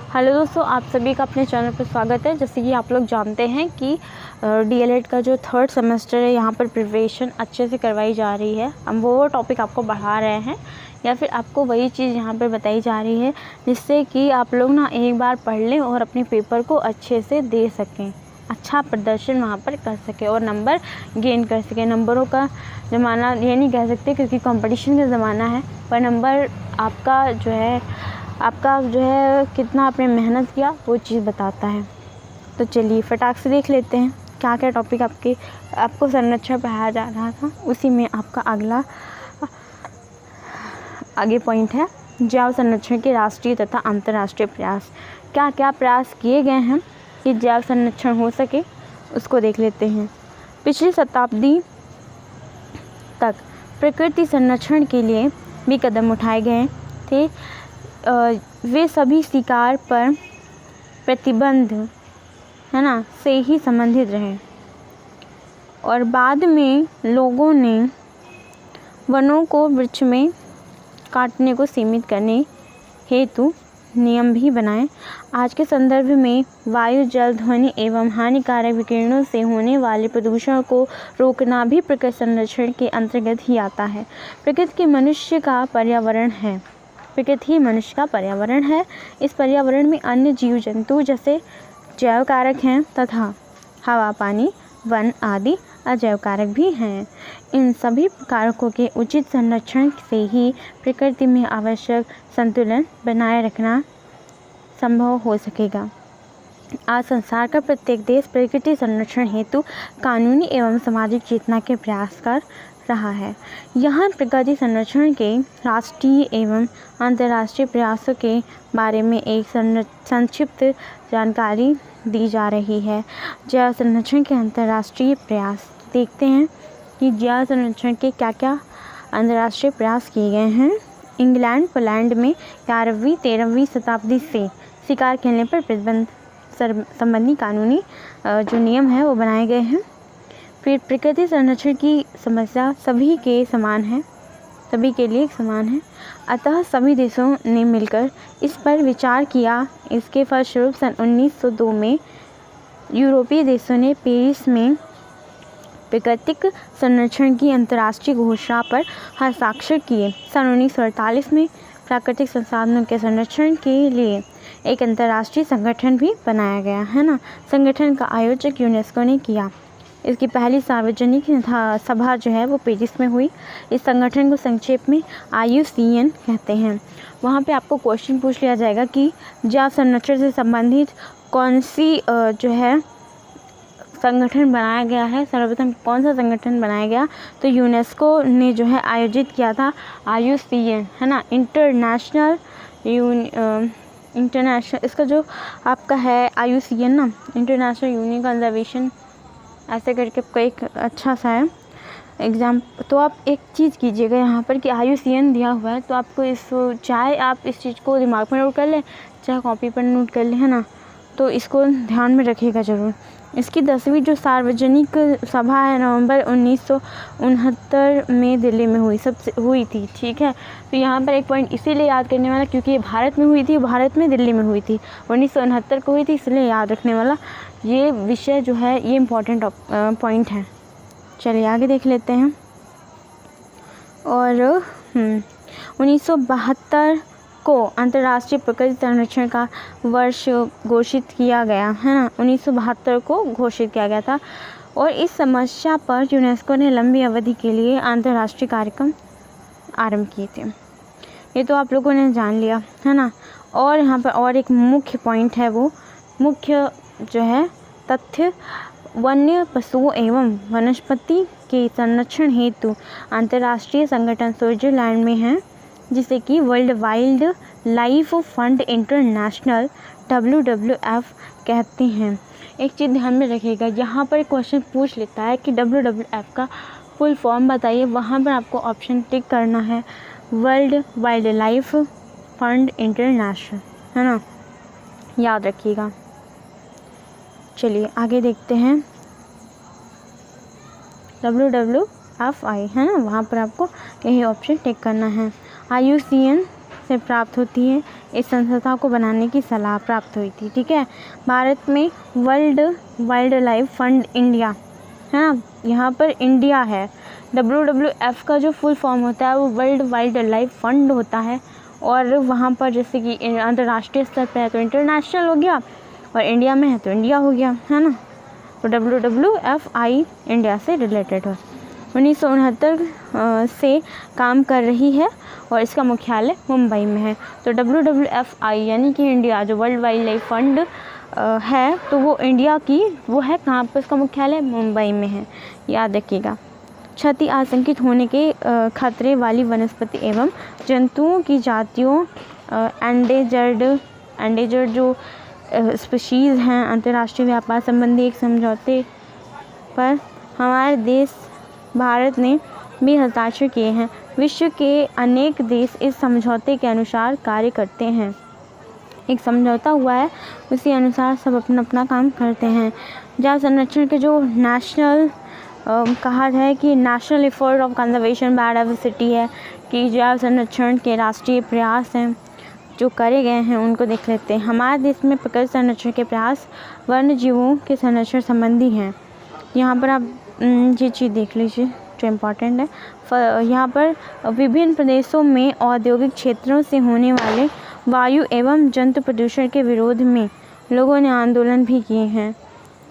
Hello दोस्तों, आप सभी का अपने चैनल पर स्वागत है। जैसे कि आप लोग जानते हैं कि डीएलएड का जो 3rd सेमेस्टर है यहाँ पर प्रिपरेशन अच्छे से करवाई जा रही है। हम वो टॉपिक आपको बढ़ा रहे हैं या फिर आपको वही चीज़ यहाँ पर बताई जा रही है जिससे कि आप लोग ना एक बार पढ़ लें और अपने पेपर को अच्छे से दे सकें, अच्छा प्रदर्शन वहाँ पर कर सके और नंबर गेन कर सके। नंबरों का ज़माना ये नहीं कह सकते क्योंकि कंपटीशन का ज़माना है, पर नंबर आपका जो है कितना आपने मेहनत किया वो चीज़ बताता है। तो चलिए फटाक से देख लेते हैं क्या क्या टॉपिक आपको संरक्षण पढ़ाया जा रहा था। उसी में आपका आगे पॉइंट है जैव संरक्षण के राष्ट्रीय तथा अंतर्राष्ट्रीय प्रयास। क्या क्या प्रयास किए गए हैं कि जैव संरक्षण हो सके, उसको देख लेते हैं। पिछली शताब्दी तक प्रकृति संरक्षण के लिए भी कदम उठाए गए थे। वे सभी शिकार पर प्रतिबंध से ही संबंधित रहे और बाद में लोगों ने वनों को वृक्ष में काटने को सीमित करने हेतु नियम भी बनाए। आज के संदर्भ में वायु, जल, ध्वनि एवं हानिकारक विकिरणों से होने वाले प्रदूषण को रोकना भी प्रकृति संरक्षण के अंतर्गत ही आता है। प्रकृति ही मनुष्य का पर्यावरण है। इस पर्यावरण में अन्य जीव जंतु जैसे जैव कारक हैं तथा हवा, पानी, वन आदि अजैव कारक भी हैं। इन सभी कारकों के उचित संरक्षण से ही प्रकृति में आवश्यक संतुलन बनाए रखना संभव हो सकेगा। आज संसार का प्रत्येक देश प्रकृति संरक्षण हेतु कानूनी एवं सामाजिक चेतना के प्रयास कर रहा है। यहाँ प्रकृति संरक्षण के राष्ट्रीय एवं अंतर्राष्ट्रीय प्रयासों के बारे में एक संक्षिप्त जानकारी दी जा रही है। जैव संरक्षण के अंतर्राष्ट्रीय प्रयास देखते हैं कि जैव संरक्षण के क्या क्या अंतर्राष्ट्रीय प्रयास किए गए हैं। इंग्लैंड, पोलैंड में 11वीं-13वीं शताब्दी से शिकार खेलने पर प्रतिबंध संबंधी कानूनी जो नियम है वो बनाए गए हैं। फिर प्रकृति संरक्षण की समस्या सभी के लिए समान है, अतः सभी देशों ने मिलकर इस पर विचार किया। इसके फलस्वरूप सन 1902 में यूरोपीय देशों ने पेरिस में प्राकृतिक संरक्षण की अंतर्राष्ट्रीय घोषणा पर हस्ताक्षर किए। सन 1948 में प्राकृतिक संसाधनों के संरक्षण के लिए एक अंतर्राष्ट्रीय संगठन भी बनाया गया है संगठन का आयोजक यूनेस्को ने किया। इसकी पहली सार्वजनिक सभा जो है वो पेरिस में हुई। इस संगठन को संक्षेप में IUCN कहते हैं। वहाँ पे आपको क्वेश्चन पूछ लिया जाएगा कि जैव संरक्षण से संबंधित कौन सी जो है संगठन बनाया गया है। सर्वप्रथम कौन सा संगठन बनाया गया, तो यूनेस्को ने जो है आयोजित किया था IUCN इंटरनेशनल इसका जो आपका है IUCN इंटरनेशनल यूनियन कंजर्वेशन ऐसे करके आपका एक अच्छा सा है एग्ज़ाम। तो आप एक चीज़ कीजिएगा यहाँ पर कि IUCN दिया हुआ है तो आपको चाहे आप इस चीज़ को दिमाग में नोट कर लें चाहे कॉपी पर नोट कर लें, है ना। तो इसको ध्यान में रखिएगा ज़रूर। इसकी 10वीं जो सार्वजनिक सभा है नवंबर 1969 में दिल्ली में हुई थी, ठीक है। तो यहाँ पर एक पॉइंट इसीलिए याद करने वाला क्योंकि ये भारत में हुई थी, दिल्ली में हुई थी, 1969 को हुई थी, इसलिए याद रखने वाला ये विषय जो है ये इम्पोर्टेंट पॉइंट है। चलिए आगे देख लेते हैं। और 1972 को अंतर्राष्ट्रीय प्रकृति संरक्षण का वर्ष घोषित किया गया है 1972 को घोषित किया गया था और इस समस्या पर यूनेस्को ने लंबी अवधि के लिए अंतर्राष्ट्रीय कार्यक्रम आरंभ किए थे। ये तो आप लोगों ने जान लिया है ना। और यहाँ पर और एक मुख्य पॉइंट है, वो मुख्य जो है तथ्य वन्य पशुओं एवं वनस्पति के संरक्षण हेतु अंतर्राष्ट्रीय संगठन स्विट्जरलैंड में है जिसे कि world wild life fund international WWF कहते हैं। एक चीज़ ध्यान में रखिएगा, यहाँ पर क्वेश्चन पूछ लेता है कि WWF का फुल फॉर्म बताइए, वहाँ पर आपको ऑप्शन टिक करना है world wild life fund international, है ना, याद रखिएगा। चलिए आगे देखते हैं। WWFI है ना, वहाँ पर आपको यही ऑप्शन टिक करना है। IUCN से प्राप्त होती है। इस संस्था को बनाने की सलाह प्राप्त हुई थी। ठीक है, भारत में world wild life fund India है ना, यहाँ पर इंडिया है। WWF का जो फुल फॉर्म होता है वो वर्ल्ड वाइल्ड लाइफ फंड होता है। और वहाँ पर जैसे कि अंतर्राष्ट्रीय स्तर पर है तो इंटरनेशनल हो गया, और इंडिया में है तो इंडिया हो गया, है ना। तो WWFI इंडिया से रिलेटेड है। 1969 से काम कर रही है और इसका मुख्यालय मुंबई में है। तो WWFI यानी कि इंडिया जो वर्ल्ड वाइल्ड लाइफ फंड है, तो वो इंडिया की वो है कहाँ पर, इसका मुख्यालय मुंबई में है, याद रखिएगा। क्षति आशंकित होने के खतरे वाली वनस्पति एवं जंतुओं की जातियों एंडेजर्ड जो स्पीशीज़ हैं, अंतर्राष्ट्रीय व्यापार संबंधी एक समझौते पर हमारे देश भारत ने भी हस्ताक्षर किए हैं। विश्व के अनेक देश इस समझौते के अनुसार कार्य करते हैं। एक समझौता हुआ है, उसी अनुसार सब अपना अपना काम करते हैं। जल संरक्षण के जो नेशनल कहा है कि national effort of conservation biodiversity है, कि जल संरक्षण के राष्ट्रीय प्रयास हैं जो करे गए हैं उनको देख लेते हैं। हमारे देश में प्रकृति संरक्षण के प्रयास वन्य जीवों के संरक्षण संबंधी हैं। यहाँ पर आप ये चीज़ देख लीजिए जो इम्पॉर्टेंट है। यहाँ पर विभिन्न प्रदेशों में औद्योगिक क्षेत्रों से होने वाले वायु एवं जंतु प्रदूषण के विरोध में लोगों ने आंदोलन भी किए हैं,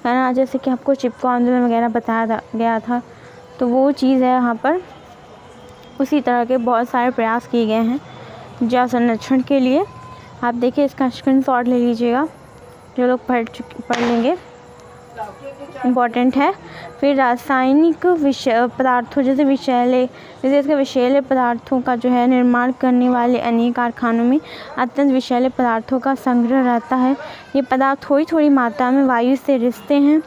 है ना। जैसे कि आपको चिपको आंदोलन वगैरह बताया गया था, तो वो चीज़ है यहाँ पर। उसी तरह के बहुत सारे प्रयास किए गए हैं जल संरक्षण के लिए। आप देखिए, इसका स्क्रीनशॉट ले लीजिएगा, जो लोग पढ़ लेंगे, इम्पॉर्टेंट है। फिर रासायनिक पदार्थों जैसे इसके विषैले पदार्थों का जो है निर्माण करने वाले अनेक कारखानों में अत्यंत विषैले पदार्थों का संग्रह रहता है। ये पदार्थ थोड़ी थोड़ी मात्रा में वायु से रिसते हैं,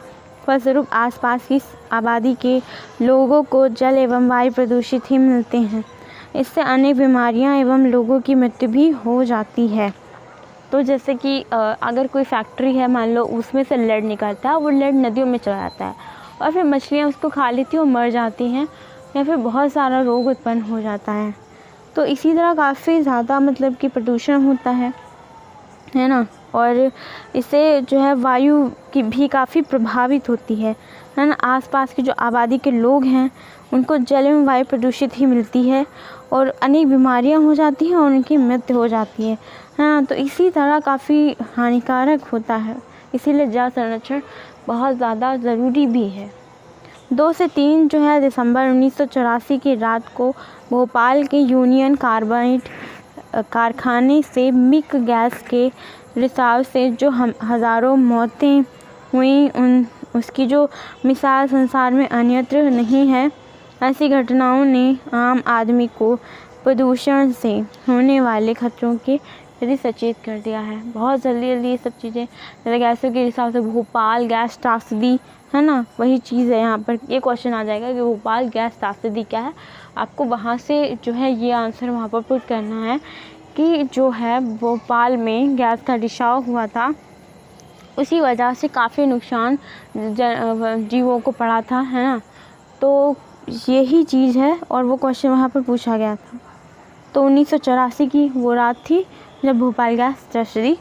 फलस्वरूप आसपास की आबादी के लोगों को जल एवं वायु प्रदूषित ही मिलते हैं। इससे अनेक बीमारियां एवं लोगों की मृत्यु भी हो जाती है। तो जैसे कि अगर कोई फैक्ट्री है, मान लो उसमें से लेड निकलता है, वो लेड नदियों में चला जाता है और फिर मछलियाँ उसको खा लेती हैं और मर जाती हैं, या फिर बहुत सारा रोग उत्पन्न हो जाता है। तो इसी तरह काफ़ी ज़्यादा मतलब कि प्रदूषण होता है ना। और इससे जो है वायु की भी काफ़ी प्रभावित होती है ना। आसपास की जो आबादी के लोग हैं उनको जल एवं वायु प्रदूषित ही मिलती है और अनेक बीमारियां हो जाती हैं और उनकी मृत्यु हो जाती है ना। तो इसी तरह काफ़ी हानिकारक होता है, इसीलिए जल संरक्षण बहुत ज़्यादा ज़रूरी भी है। 2 से 3 जो है दिसंबर 1984 की रात को भोपाल के यूनियन कार्बाइड कारखाने से मिक गैस के रिसाव से जो हज़ारों मौतें हुई, उसकी जो मिसाल संसार में अन्यत्र नहीं है। ऐसी घटनाओं ने आम आदमी को प्रदूषण से होने वाले खतरों के प्रति सचेत कर दिया है। बहुत जल्दी ये सब चीज़ें, जैसे गैसों के हिसाब से भोपाल गैस त्रासदी है ना, वही चीज़ है। यहाँ पर ये क्वेश्चन आ जाएगा कि भोपाल गैस त्रासदी क्या है। आपको वहाँ से जो है ये आंसर वहाँ पर पुट करना है कि जो है भोपाल में गैस का रिसाव हुआ था, उसी वजह से काफ़ी नुकसान जीवों को पड़ा था, है ना। तो यही चीज़ है और वो क्वेश्चन वहाँ पर पूछा गया था। तो 1984 की वो रात थी जब भोपाल गैस त्रासदी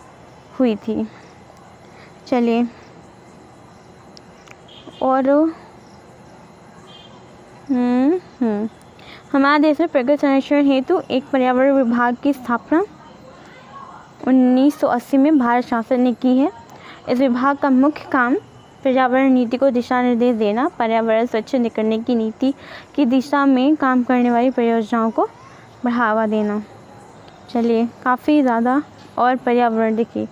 हुई थी। चलिए, और हमारे देश में प्रकृति संरक्षण हेतु एक पर्यावरण विभाग की स्थापना 1980 में भारत शासन ने की है। इस विभाग का मुख्य काम पर्यावरण नीति को दिशा निर्देश देना, पर्यावरण स्वच्छ करने की नीति की दिशा में काम करने वाली परियोजनाओं को बढ़ावा देना। चलिए, काफ़ी ज़्यादा। और पर्यावरण देखिए,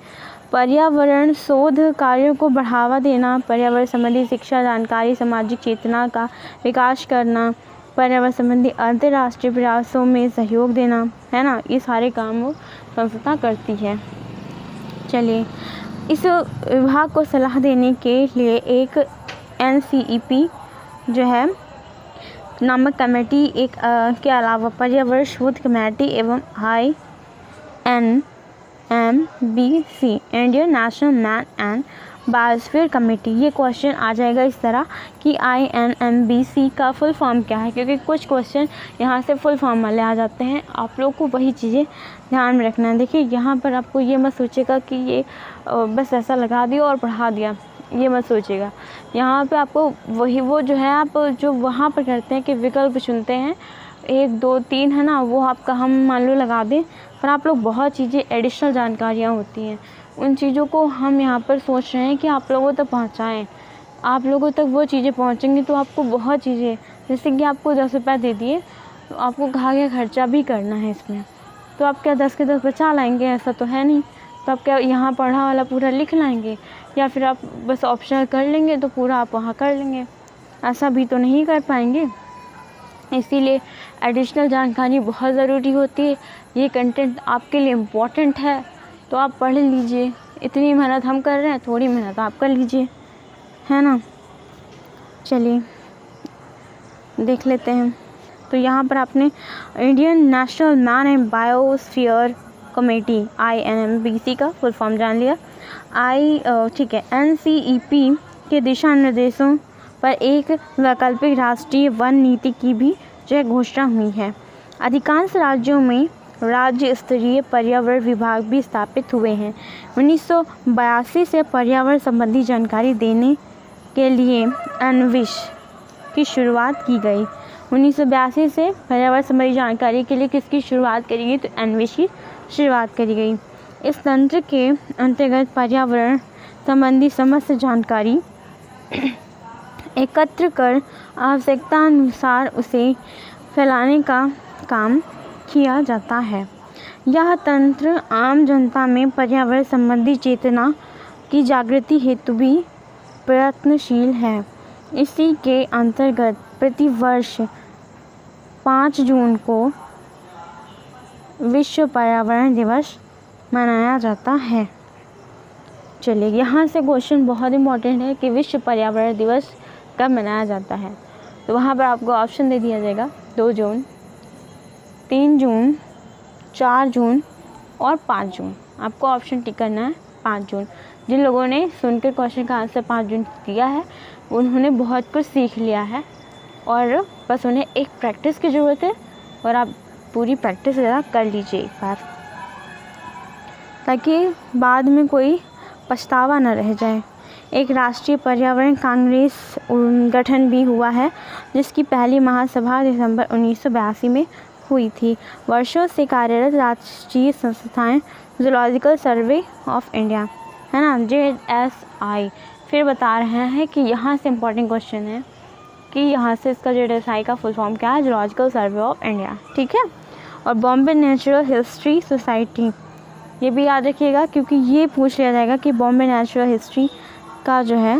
पर्यावरण शोध कार्यों को बढ़ावा देना, पर्यावरण संबंधी शिक्षा, जानकारी, सामाजिक चेतना का विकास करना, पर्यावरण संबंधी अंतर्राष्ट्रीय प्रयासों में सहयोग देना, है ना। ये सारे काम वो संस्था करती है। चलिए, इस विभाग को सलाह देने के लिए एक NCEP जो है नामक कमेटी के अलावा पर्यावरण शोध कमेटी एवं INNCE INMBC Indian national man and biosphere committee. ये क्वेश्चन आ जाएगा इस तरह कि INMBC का फुल फॉर्म क्या है, क्योंकि कुछ क्वेश्चन यहाँ से फुल फॉर्म वाले आ जाते हैं। आप लोग को वही चीज़ें ध्यान में रखना है। देखिए यहाँ पर आपको ये मत सोचेगा कि ये बस ऐसा लगा दिया और पढ़ा दिया, ये मत सोचिएगा। यहाँ पे आपको वही वो जो है आप जो वहाँ पर करते हैं कि विकल्प चुनते हैं 1 2 3 है ना, वो आपका हम मान लो लगा दें, पर आप लोग बहुत चीज़ें एडिशनल जानकारियाँ होती हैं, उन चीज़ों को हम यहाँ पर सोच रहे हैं कि आप लोगों तक पहुँचाएँ। आप लोगों तक वो चीज़ें पहुँचेंगी तो आपको बहुत चीज़ें, जैसे कि आपको 10 रुपये दे दिए तो आपको कहा गया खर्चा भी करना है इसमें, तो आप क्या 10 के 10 बचा लाएंगे? ऐसा तो है नहीं। तो आप क्या यहाँ पढ़ा वाला पूरा लिख लाएंगे, या फिर आप बस ऑप्शनल कर लेंगे तो पूरा आप वहाँ कर लेंगे? ऐसा भी तो नहीं कर पाएंगे। इसीलिए एडिशनल जानकारी बहुत ज़रूरी होती है। ये कंटेंट आपके लिए इम्पोर्टेंट है तो आप पढ़ लीजिए। इतनी मेहनत हम कर रहे हैं, थोड़ी मेहनत आप कर लीजिए, है ना। चलिए देख लेते हैं। तो यहाँ पर आपने Indian national man and biosphere committee INMBC का फुल फॉर्म जान लिया। ठीक है, NCEP के दिशा निर्देशों पर एक वैकल्पिक राष्ट्रीय वन नीति की भी जो घोषणा हुई है। अधिकांश राज्यों में राज्य स्तरीय पर्यावरण विभाग भी स्थापित हुए हैं। 1982 से पर्यावरण संबंधी जानकारी देने के लिए अन्विश की शुरुआत की गई। 1982 से पर्यावरण संबंधी जानकारी के लिए किसकी शुरुआत करी गई? तो अन्विश की शुरुआत करी गई। इस तंत्र के अंतर्गत पर्यावरण संबंधी समस्त जानकारी एकत्र कर आवश्यकता अनुसार उसे फैलाने का काम किया जाता है। यह तंत्र आम जनता में पर्यावरण संबंधी चेतना की जागृति हेतु भी प्रयत्नशील है। इसी के अंतर्गत प्रतिवर्ष 5 जून को विश्व पर्यावरण दिवस मनाया जाता है। चलिए यहाँ से क्वेश्चन बहुत इम्पोर्टेंट है कि विश्व पर्यावरण दिवस कब मनाया जाता है। तो वहाँ पर आपको ऑप्शन दे दिया जाएगा 2 जून, 3 जून, 4 जून और 5 जून। आपको ऑप्शन टिक करना है 5 जून। जिन लोगों ने सुनकर क्वेश्चन का आंसर 5 जून दिया है उन्होंने बहुत कुछ सीख लिया है, और बस उन्हें एक प्रैक्टिस की ज़रूरत है, और आप पूरी प्रैक्टिस ज़रा कर लीजिए एक बार, ताकि बाद में कोई पछतावा न रह जाए। एक राष्ट्रीय पर्यावरण कांग्रेस गठन भी हुआ है, जिसकी पहली महासभा दिसंबर 1982 में हुई थी। वर्षों से कार्यरत राष्ट्रीय संस्थाएं जूलॉजिकल सर्वे ऑफ इंडिया, है ना, JSI। फिर बता रहे हैं कि यहाँ से इम्पोर्टेंट क्वेश्चन है कि यहाँ से इसका JSI का फुल फॉर्म क्या है? जूलॉजिकल सर्वे ऑफ इंडिया, ठीक है। और बॉम्बे नेचुरल हिस्ट्री सोसाइटी, ये भी याद रखिएगा क्योंकि ये पूछ लिया जाएगा कि बॉम्बे नेचुरल हिस्ट्री का जो है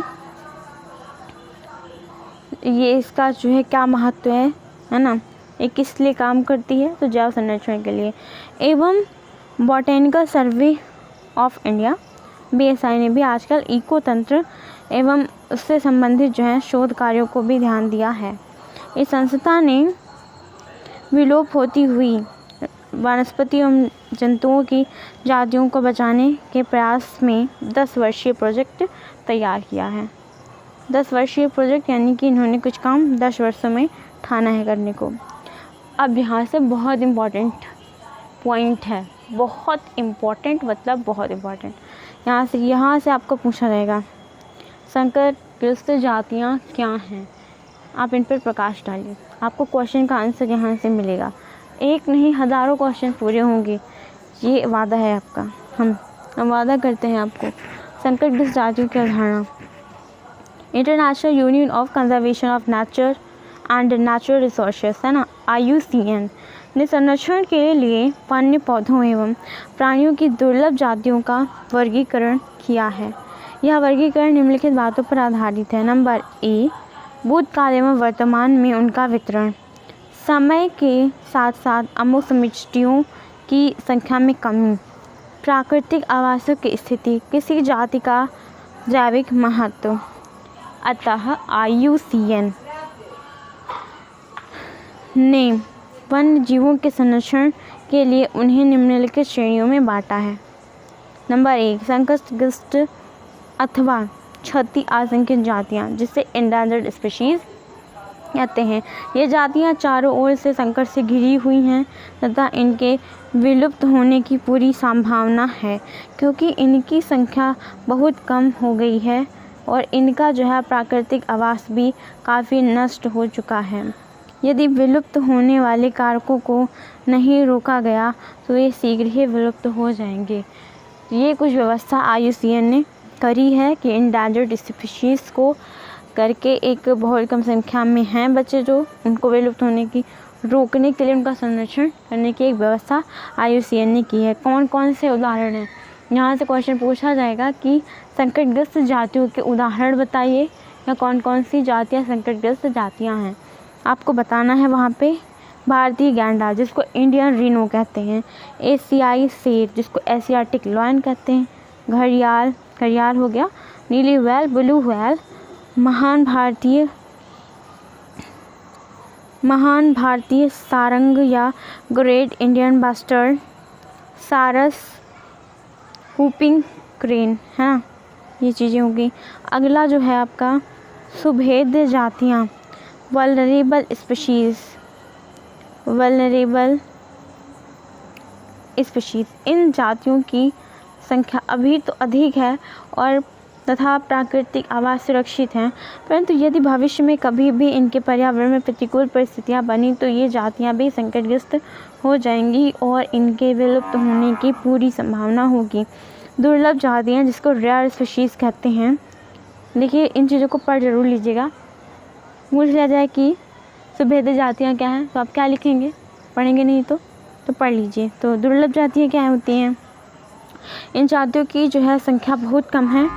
ये इसका जो है क्या महत्व है ना, ये किस लिए काम करती है? तो जैव संरक्षण के लिए। एवं botanical survey of India BSI ने भी आजकल इको तंत्र एवं उससे संबंधित जो है शोध कार्यों को भी ध्यान दिया है। इस संस्था ने विलोप होती हुई वनस्पति एवं जंतुओं की जातियों को बचाने के प्रयास में 10 वर्षीय प्रोजेक्ट तैयार किया है। 10 वर्षीय प्रोजेक्ट यानी कि इन्होंने कुछ काम 10 वर्षों में ठाना है करने को। अब यहाँ से बहुत इम्पॉर्टेंट पॉइंट है, बहुत इम्पॉर्टेंट मतलब बहुत इम्पॉर्टेंट। यहाँ से आपको पूछा जाएगा संकटग्रस्त जातियाँ क्या हैं? आप इन पर प्रकाश डालिए, आपको क्वेश्चन का आंसर यहाँ से मिलेगा। एक नहीं हज़ारों क्वेश्चन पूरे होंगे, ये वादा है आपका। हम वादा करते हैं आपको। संकटग्रस्त जातियों की अवधारणा। International union of conservation of nature and natural resources, है ना, IUCN ने संरक्षण के लिए वन्य पौधों एवं प्राणियों की दुर्लभ जातियों का वर्गीकरण किया है। यह वर्गीकरण निम्नलिखित बातों पर आधारित है। नंबर A, भूतकाल एवं वर्तमान में उनका वितरण, समय के साथ साथ अमुक समष्टियों की संख्या में कमी, प्राकृतिक आवासों की स्थिति, किसी जाति का जैविक महत्व। अतः IUCN ने वन्य जीवों के संरक्षण के लिए उन्हें निम्नलिखित श्रेणियों में बांटा है। नंबर 1 संकटग्रस्त अथवा क्षति आशंकित जातियाँ, जिससे एंडेंजर्ड स्पीशीज़ कहते हैं। ये जातियाँ चारों ओर से संकट से घिरी हुई हैं तथा इनके विलुप्त होने की पूरी संभावना है, क्योंकि इनकी संख्या बहुत कम हो गई है और इनका जो है प्राकृतिक आवास भी काफ़ी नष्ट हो चुका है। यदि विलुप्त होने वाले कारकों को नहीं रोका गया तो ये शीघ्र ही विलुप्त हो जाएंगे। ये कुछ व्यवस्था IUCN ने करी है कि एंडेंजर्ड स्पीशीज़ को करके एक बहुत कम संख्या में हैं बच्चे जो उनको विलुप्त होने की रोकने के लिए उनका संरक्षण करने की एक व्यवस्था IUCN ने की है। कौन कौन से उदाहरण हैं, यहाँ से क्वेश्चन पूछा जाएगा कि संकटग्रस्त जातियों के उदाहरण बताइए या कौन कौन सी जातियाँ संकटग्रस्त जातियाँ हैं, आपको बताना है वहाँ पे। भारतीय गैंडा जिसको इंडियन रिनो कहते हैं, एशियाई शेर जिसको एशियाटिक लॉयन कहते हैं, घड़ियाल हो गया, नीली व्हेल, ब्लू व्हेल, महान भारतीय सारंग या ग्रेट इंडियन बस्टर्ड, सारस, हुपिंग क्रेन, है ना, ये चीज़ें होंगी। अगला जो है आपका सुभेद्य जातियाँ, वल्नरेबल स्पीशीज़। इन जातियों की संख्या अभी तो अधिक है और तथा प्राकृतिक आवास सुरक्षित हैं, परंतु यदि भविष्य में कभी भी इनके पर्यावरण में प्रतिकूल परिस्थितियां बनी तो ये जातियां भी संकटग्रस्त हो जाएंगी और इनके विलुप्त होने की पूरी संभावना होगी। दुर्लभ जातियां जिसको रेयर स्पीशीज़ कहते हैं। देखिए इन चीज़ों को पढ़ जरूर लीजिएगा। पूछ लिया जाए कि सुभेद्य जातियाँ क्या हैं तो आप क्या लिखेंगे, पढ़ेंगे नहीं तो पढ़ लीजिए। तो दुर्लभ जातियाँ क्या होती हैं, इन जातियों की जो है संख्या बहुत कम है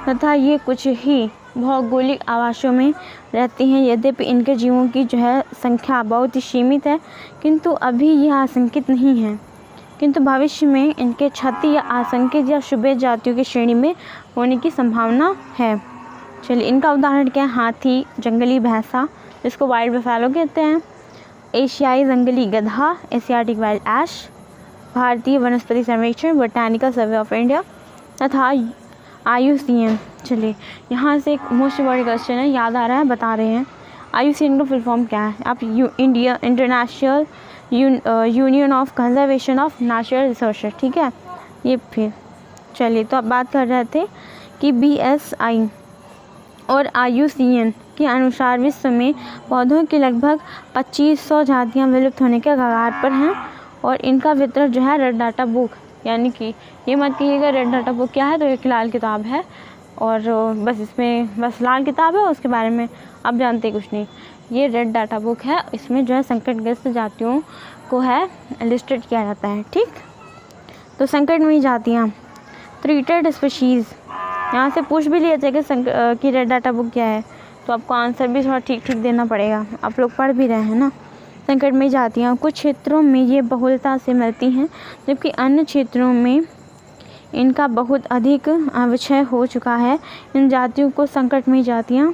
तथा ये कुछ ही भौगोलिक आवासों में रहती हैं। यद्यपि इनके जीवों की जो है संख्या बहुत ही सीमित है, किंतु अभी यह आशंकित नहीं है, किंतु भविष्य में इनके क्षति या आशंकित या शुभेद जातियों की श्रेणी में होने की संभावना है। चलिए इनका उदाहरण क्या है, हाथी, जंगली भैंसा जिसको वाइल्ड बफेलो कहते हैं, एशियाई जंगली गधा, एशियाटिक वाइल्ड ऐश, भारतीय वनस्पति सर्वेक्षण बोटैनिकल सर्वे ऑफ इंडिया तथा IUCN। चलिए यहाँ से एक मोस्ट इम्पॉर्टेंट क्वेश्चन है, याद आ रहा है, बता रहे हैं। IUCN का फुल फॉर्म क्या है, आप international union of conservation of natural resources, ठीक है ये। फिर चलिए तो अब बात कर रहे थे कि BSI और IUCN के अनुसार विश्व में पौधों की लगभग 2500 जातियाँ विलुप्त होने के कगार पर हैं और इनका वितरण जो है रेड डाटा बुक, यानी कि ये मत कहिएगा रेड डाटा बुक क्या है, तो एक लाल किताब है और बस इसमें बस लाल किताब है, उसके बारे में आप जानते कुछ नहीं। ये रेड डाटा बुक है, इसमें जो है संकटग्रस्त जातियों को है लिस्टेड किया जाता है, ठीक। तो संकट में ही जातियाँ, थ्रेटेड स्पीशीज़, यहाँ से पूछ भी लिया जाएगा कि रेड डाटा बुक क्या है, तो आपको आंसर भी थोड़ा ठीक देना पड़ेगा, आप लोग पढ़ भी रहे हैं ना। संकट में जातियाँ, कुछ क्षेत्रों में ये बहुलता से मिलती हैं जबकि अन्य क्षेत्रों में इनका बहुत अधिक अवक्षय हो चुका है। इन जातियों को संकट में जातियाँ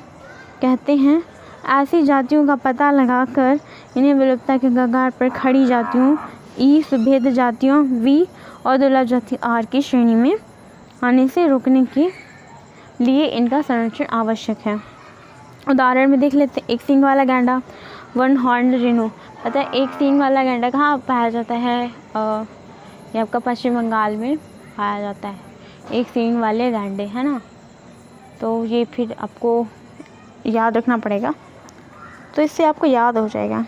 कहते हैं। ऐसी जातियों का पता लगाकर इन्हें विलुप्तता के कगार पर खड़ी जातियों ई, सुभेद्य जातियों V और दुर्लभ जाति R की श्रेणी में आने से रोकने के लिए इनका संरक्षण आवश्यक है। उदाहरण में देख लेते हैं, एक सींग वाला गैंडा, वन हॉर्न रिनो। पता है एक सींग वाला गैंडा कहाँ पाया जाता है, ये आपका पश्चिम बंगाल में पाया जाता है, एक सींग वाले गैंडे, है ना। तो ये फिर आपको याद रखना पड़ेगा, तो इससे आपको याद हो जाएगा।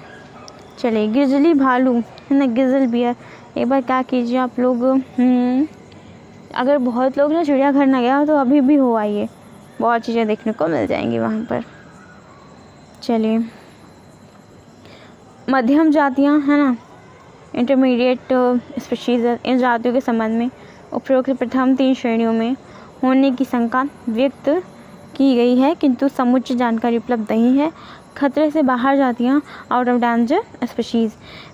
चलिए गिरजली भालू है ना, गिजल बियर। एक बार क्या कीजिए आप लोग, अगर बहुत लोग ना चिड़ियाघर ना गया तो अभी भी हो आइए, बहुत चीज़ें देखने को मिल जाएंगी वहाँ पर। चलिए मध्यम जातियाँ है ना, इंटरमीडिएट स्पीशीज़, इन जातियों के संबंध में उपरोक्त प्रथम 3 श्रेणियों में होने की शंका व्यक्त की गई है, किंतु समुचित जानकारी उपलब्ध नहीं है। खतरे से बाहर जातियाँ, आउट ऑफ डेंजर स्पीशीज़,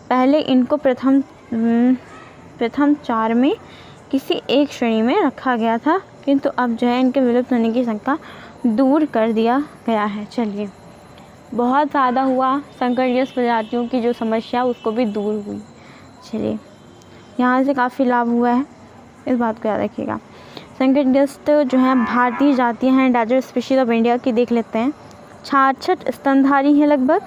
पहले इनको प्रथम 4 में किसी एक श्रेणी में रखा गया था, किंतु अब जो है इनके विलुप्त होने की शंका दूर कर दिया गया है। चलिए बहुत ज़्यादा हुआ, संकटग्रस्त प्रजातियों की जो समस्या उसको भी दूर हुई। चलिए यहाँ से काफ़ी लाभ हुआ है, इस बात को याद रखिएगा। संकटग्रस्त जो हैं भारतीय जातियाँ हैं एंडेंजर्ड स्पीशीज ऑफ इंडिया की देख लेते हैं। 66 स्तनधारी हैं, लगभग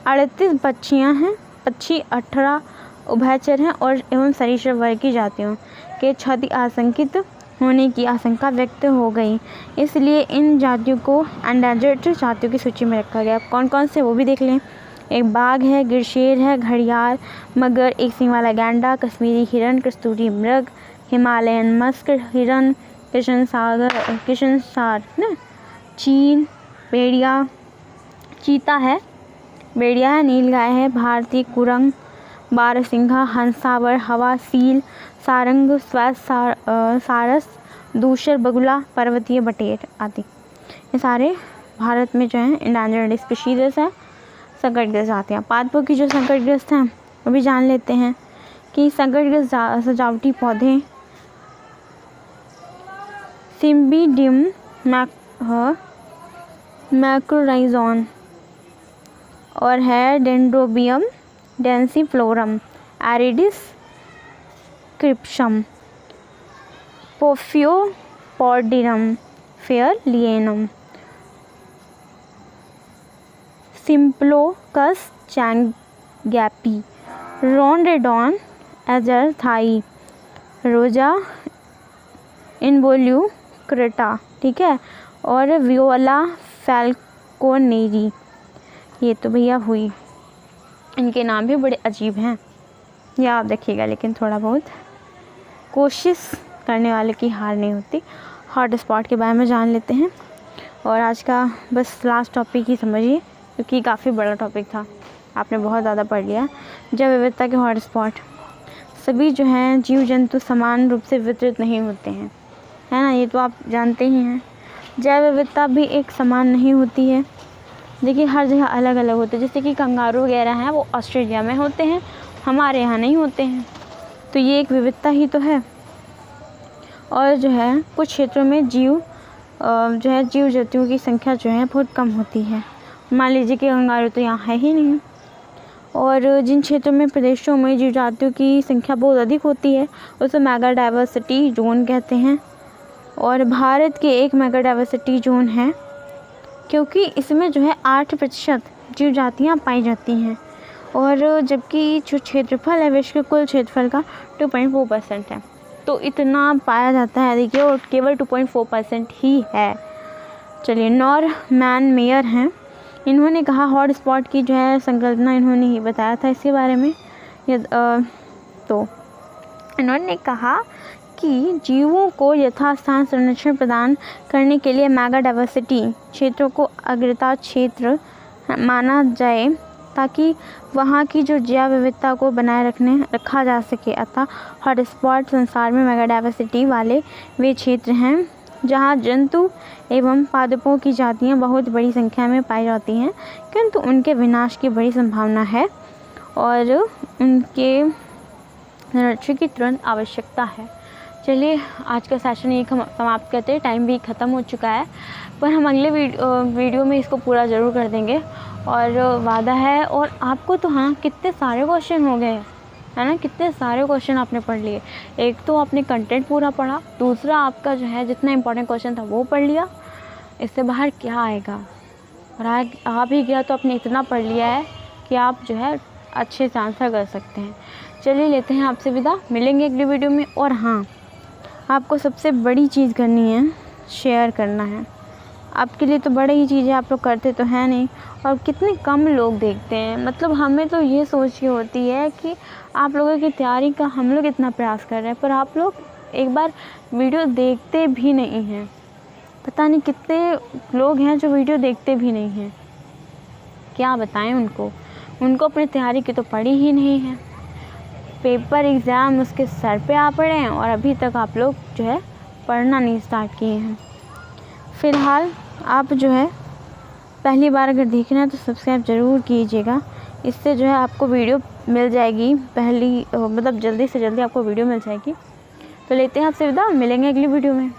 38 पक्षियाँ हैं, पक्षी 18 उभयचर हैं और एवं सरीसृप वर्ग की जातियों के क्षति आशंकित होने की आशंका व्यक्त हो गई, इसलिए इन जातियों को एंडेंजर्ड जातियों की सूची में रखा गया। कौन कौन से वो भी देख लें। एक बाघ है, गिरशेर है, घड़ियाल, मगर, एक सींग वाला गैंडा, कश्मीरी हिरन, कस्तूरी मृग, हिमालयन मस्क हिरन, किशनसार ना, चीन भेड़िया, चीता है, भेड़िया है, नीलगाय है, भारतीय कुरंग, बारहसिंघा, हंसावर, हवा सील, सारंग, सारस, दूसर बगुला, पर्वतीय बटेर आदि। ये सारे भारत में जो हैं एंडेंजर्ड स्पीशीज है, संकटग्रस्त जातियाँ। पादपों की जो संकटग्रस्त हैं वो भी जान लेते हैं कि संकटग्रस्त सजावटी पौधे सिम्बिडियम मैक्रोराइजोन और है डेंड्रोबियम डेंसिफ्लोरम, एरिडिस क्रिप्सम, पोफियोपोडियम फेयरलियनम, सिम्प्लोकस चैंगैपी, रोडेंडॉन एजरथाई, रोजा इनवोल्यूक्रेटा, ठीक है, और वियोला फैल्कोनेरी। ये तो भैया हुई, इनके नाम भी बड़े अजीब हैं, यह आप देखिएगा, लेकिन थोड़ा बहुत कोशिश करने वाले की हार नहीं होती। हॉट स्पॉट के बारे में जान लेते हैं और आज का बस लास्ट टॉपिक ही समझिए, क्योंकि काफ़ी बड़ा टॉपिक था, आपने बहुत ज़्यादा पढ़ लिया। जैव विविधता के हॉट स्पॉट, सभी जो हैं जीव जंतु समान रूप से वितरित नहीं होते हैं, है ना, ये तो आप जानते ही हैं। जैव विविधता भी एक समान नहीं होती है, देखिए हर जगह अलग अलग होते हैं। जैसे कि कंगारू वगैरह हैं वो ऑस्ट्रेलिया में होते हैं, हमारे यहाँ नहीं होते हैं, तो ये एक विविधता ही तो है। और जो है कुछ क्षेत्रों में जीव जंतुओं की संख्या जो है बहुत कम होती है। मान लीजिए कि कंगारू तो यहाँ है ही नहीं, और जिन क्षेत्रों में प्रदेशों में जीव जातियों की संख्या बहुत अधिक होती है उसे मेगा डाइवर्सिटी जोन कहते हैं। और भारत के एक मेगा डाइवर्सिटी जोन है, क्योंकि इसमें जो है 8% जीव जातियाँ पाई जाती हैं, और जबकि जो क्षेत्रफल है विश्व के कुल क्षेत्रफल का 2.4% है, तो इतना पाया जाता है, देखिए, और केवल 2.4% ही है। चलिए, नॉरमैन मेयर हैं, इन्होंने कहा हॉट स्पॉट की जो है संकल्पना इन्होंने ही बताया था इसके बारे में। तो इन्होंने कहा कि जीवों को यथास्थान संरक्षण प्रदान करने के लिए मेगा डाइवर्सिटी क्षेत्रों को अग्रता क्षेत्र माना जाए, ताकि वहाँ की जो जैव विविधता को बनाए रखा जा सके। अतः हॉटस्पॉट संसार में मेगा डाइवर्सिटी वाले वे क्षेत्र हैं जहाँ जंतु एवं पादपों की जातियाँ बहुत बड़ी संख्या में पाई जाती हैं, किंतु उनके विनाश की बड़ी संभावना है और उनके संरक्षण की तुरंत आवश्यकता है। चलिए, आज का सेशन ये समाप्त करते हैं, टाइम भी ख़त्म हो चुका है, पर हम अगले वीडियो में इसको पूरा ज़रूर कर देंगे और वादा है। और आपको तो हाँ कितने सारे क्वेश्चन हो गए, है ना, कितने सारे क्वेश्चन आपने पढ़ लिए। एक तो आपने कंटेंट पूरा पढ़ा, दूसरा आपका जो है जितना इंपॉर्टेंट क्वेश्चन था वो पढ़ लिया, इससे बाहर क्या आएगा। और आ भी गया तो आपने इतना पढ़ लिया है कि आप जो है अच्छे से आंसर कर सकते हैं। चलिए, लेते हैं आपसे विदा, मिलेंगे अगली वीडियो में। और हाँ, आपको सबसे बड़ी चीज़ करनी है, शेयर करना है। आपके लिए तो बड़ी ही चीज़ है, आप लोग करते तो हैं नहीं, और कितने कम लोग देखते हैं। मतलब हमें तो ये सोच के होती है कि आप लोगों की तैयारी का हम लोग इतना प्रयास कर रहे हैं, पर आप लोग एक बार वीडियो देखते भी नहीं हैं। पता नहीं कितने लोग हैं जो वीडियो देखते भी नहीं हैं, क्या बताएं उनको अपनी तैयारी की तो पड़ी ही नहीं है। पेपर एग्ज़ाम उसके सर पे आ पड़े हैं और अभी तक आप लोग जो है पढ़ना नहीं स्टार्ट किए हैं। फ़िलहाल आप जो है पहली बार अगर देखना है तो सब्सक्राइब ज़रूर कीजिएगा, इससे जो है आपको वीडियो मिल जाएगी मतलब जल्दी से जल्दी आपको वीडियो मिल जाएगी। तो लेते हैं आपसे विदा, मिलेंगे अगली वीडियो में।